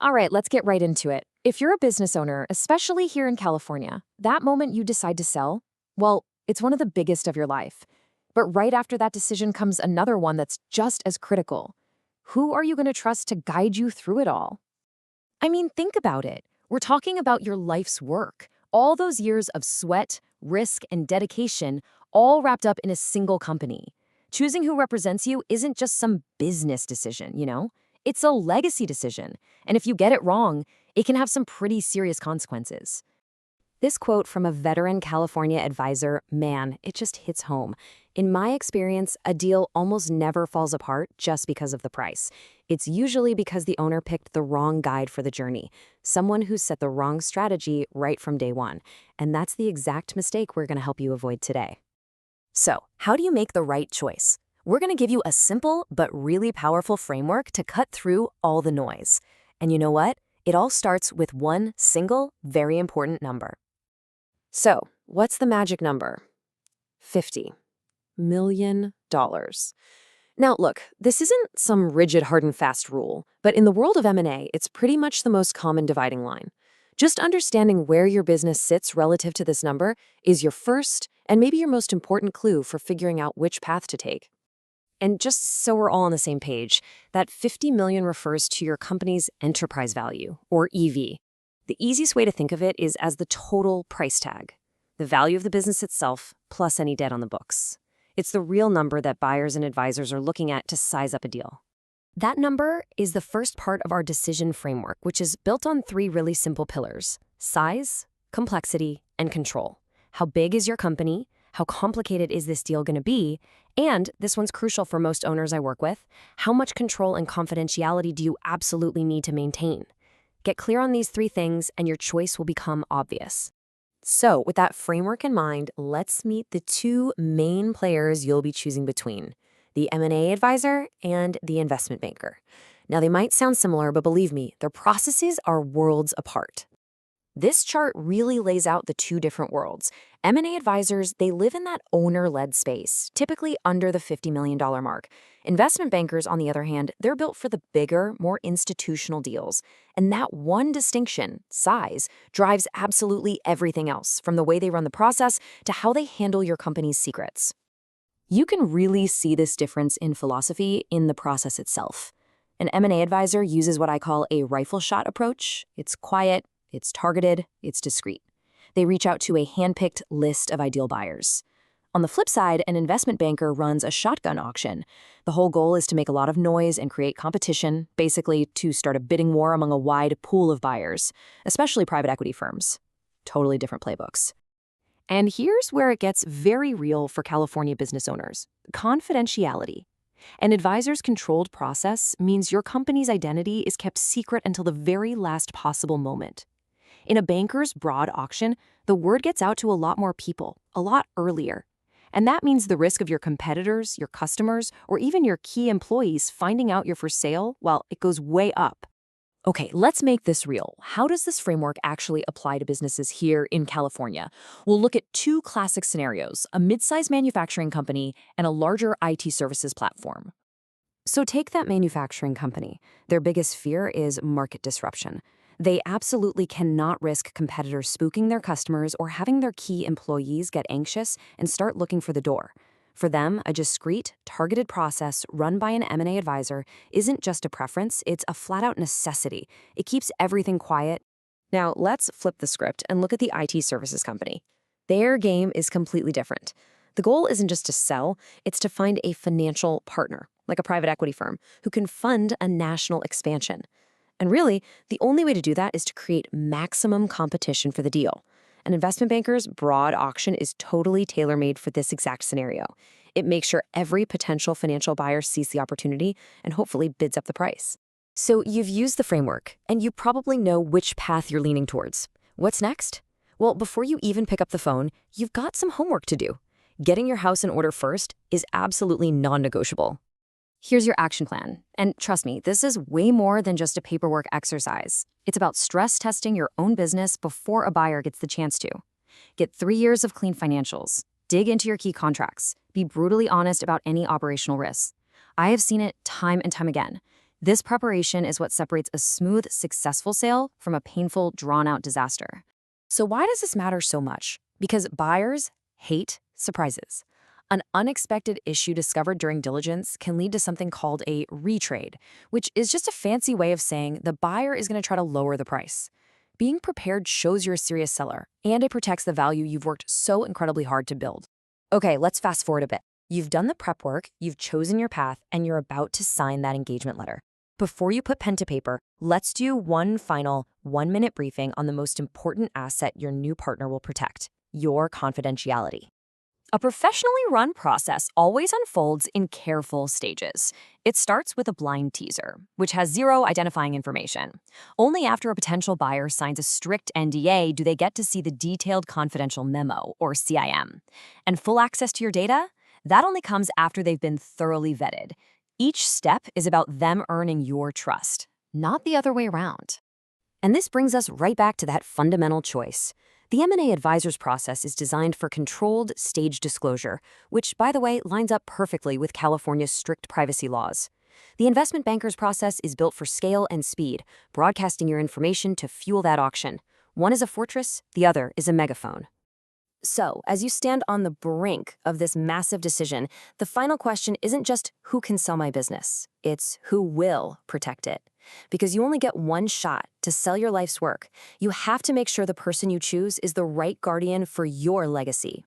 All right, let's get right into it. If you're a business owner, especially here in California, that moment you decide to sell, well, it's one of the biggest of your life. But right after that decision comes another one that's just as critical. Who are you going to trust to guide you through it all? I mean, think about it. We're talking about your life's work, all those years of sweat, risk, and dedication, all wrapped up in a single company. Choosing who represents you isn't just some business decision. It's a legacy decision. And if you get it wrong, it can have some pretty serious consequences. This quote from a veteran California advisor, man, it just hits home. In my experience, a deal almost never falls apart just because of the price. It's usually because the owner picked the wrong guide for the journey, someone who set the wrong strategy right from day one. And that's the exact mistake we're going to help you avoid today. So, how do you make the right choice? We're going to give you a simple but really powerful framework to cut through all the noise. And you know what? It all starts with one single, very important number. So, what's the magic number? $50 million. Now, look, this isn't some rigid hard and fast rule, but in the world of M&A, it's pretty much the most common dividing line. Just understanding where your business sits relative to this number is your first and maybe your most important clue for figuring out which path to take. And just so we're all on the same page, that $50 million refers to your company's enterprise value, or EV. The easiest way to think of it is as the total price tag, the value of the business itself plus any debt on the books. It's the real number that buyers and advisors are looking at to size up a deal. That number is the first part of our decision framework, which is built on three really simple pillars: size, complexity, and control. How big is your company? How complicated is this deal going to be? And this one's crucial for most owners I work with. How much control and confidentiality do you absolutely need to maintain? Get clear on these three things, and your choice will become obvious. So, with that framework in mind, let's meet the two main players you'll be choosing between: the M&A advisor and the investment banker. Now, they might sound similar, but believe me, their processes are worlds apart. This chart really lays out the two different worlds. M&A advisors, they live in that owner-led space, typically under the $50 million mark. Investment bankers, on the other hand, they're built for the bigger, more institutional deals. And that one distinction, size, drives absolutely everything else, from the way they run the process to how they handle your company's secrets. You can really see this difference in philosophy in the process itself. An M&A advisor uses what I call a rifle shot approach. It's quiet, it's targeted, it's discreet. They reach out to a handpicked list of ideal buyers. On the flip side, an investment banker runs a shotgun auction. The whole goal is to make a lot of noise and create competition, basically to start a bidding war among a wide pool of buyers, especially private equity firms. Totally different playbooks. And here's where it gets very real for California business owners: confidentiality. An advisor's controlled process means your company's identity is kept secret until the very last possible moment. In a banker's broad auction, the word gets out to a lot more people, a lot earlier. And that means the risk of your competitors, your customers, or even your key employees finding out you're for sale, well, it goes way up. Okay, let's make this real. How does this framework actually apply to businesses here in California? We'll look at two classic scenarios: a mid-sized manufacturing company and a larger IT services platform. So take that manufacturing company. Their biggest fear is market disruption. They absolutely cannot risk competitors spooking their customers or having their key employees get anxious and start looking for the door. For them, a discreet, targeted process run by an M&A advisor isn't just a preference, it's a flat-out necessity. It keeps everything quiet. Now, let's flip the script and look at the IT services company. Their game is completely different. The goal isn't just to sell, it's to find a financial partner, like a private equity firm, who can fund a national expansion. And really, the only way to do that is to create maximum competition for the deal. An investment banker's broad auction is totally tailor-made for this exact scenario. It makes sure every potential financial buyer sees the opportunity and hopefully bids up the price. So you've used the framework, and you probably know which path you're leaning towards. What's next? Well, before you even pick up the phone, you've got some homework to do. Getting your house in order first is absolutely non-negotiable. Here's your action plan. And trust me, this is way more than just a paperwork exercise. It's about stress testing your own business before a buyer gets the chance to. Get 3 years of clean financials. Dig into your key contracts. Be brutally honest about any operational risks. I have seen it time and time again. This preparation is what separates a smooth, successful sale from a painful, drawn-out disaster. So why does this matter so much? Because buyers hate surprises. An unexpected issue discovered during diligence can lead to something called a retrade, which is just a fancy way of saying the buyer is going to try to lower the price. Being prepared shows you're a serious seller, and it protects the value you've worked so incredibly hard to build. Okay, let's fast forward a bit. You've done the prep work, you've chosen your path, and you're about to sign that engagement letter. Before you put pen to paper, let's do one final 1-minute briefing on the most important asset your new partner will protect: your confidentiality. A professionally run process always unfolds in careful stages. It starts with a blind teaser, which has zero identifying information. Only after a potential buyer signs a strict NDA do they get to see the detailed confidential memo, or CIM. And full access to your data? That only comes after they've been thoroughly vetted. Each step is about them earning your trust, not the other way around. And this brings us right back to that fundamental choice. The M&A advisor's process is designed for controlled, staged disclosure, which, by the way, lines up perfectly with California's strict privacy laws. The investment banker's process is built for scale and speed, broadcasting your information to fuel that auction. One is a fortress, the other is a megaphone. So, as you stand on the brink of this massive decision, the final question isn't just who can sell my business, it's who will protect it. Because you only get one shot to sell your life's work, you have to make sure the person you choose is the right guardian for your legacy.